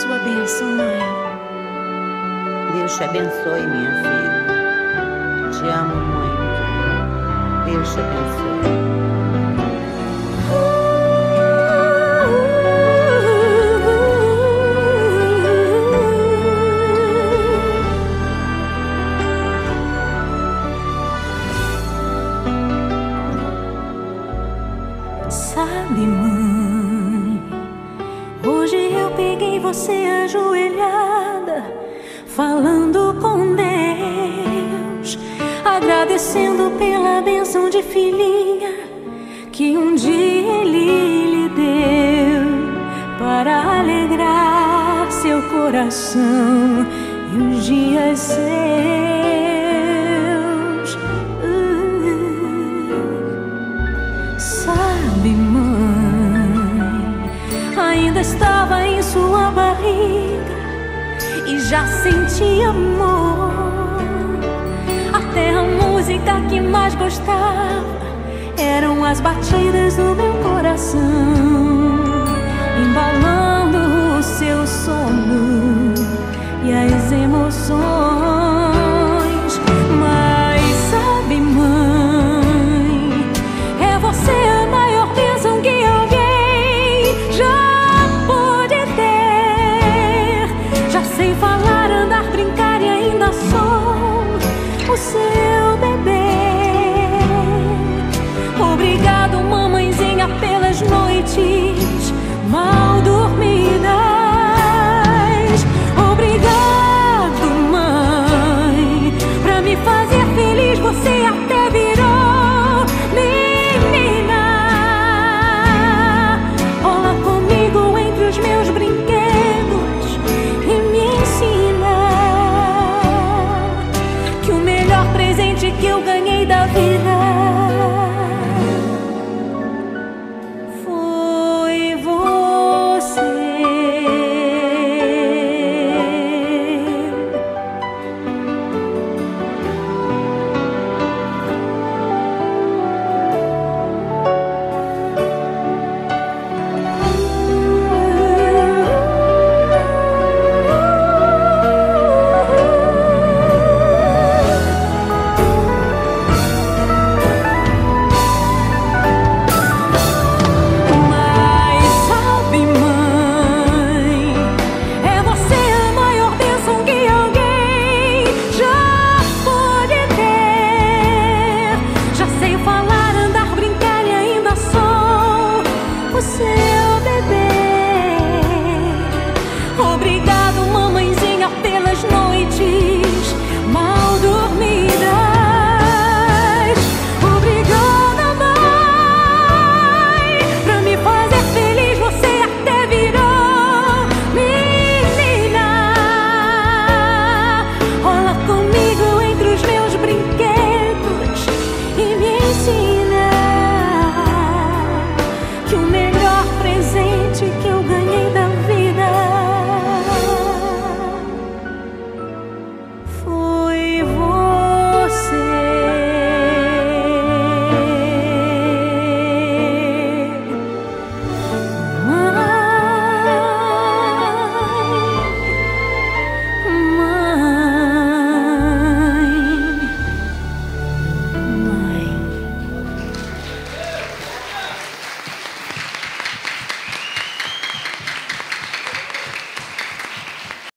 sua bênção, mãe. Deus te abençoe, minha filha. Te amo muito. Deus te abençoe. Sabe, mãe, hoje eu peguei você ajoelhada, falando com Deus, agradecendo pela bênção de filhinha que um dia Ele lhe deu, para alegrar seu coração e os dias seus. Sabe, mãe, ainda estava em sua barriga e já sentia amor. Até a música que mais gostava eram as batidas do meu coração, embalando o seu sono e as emoções.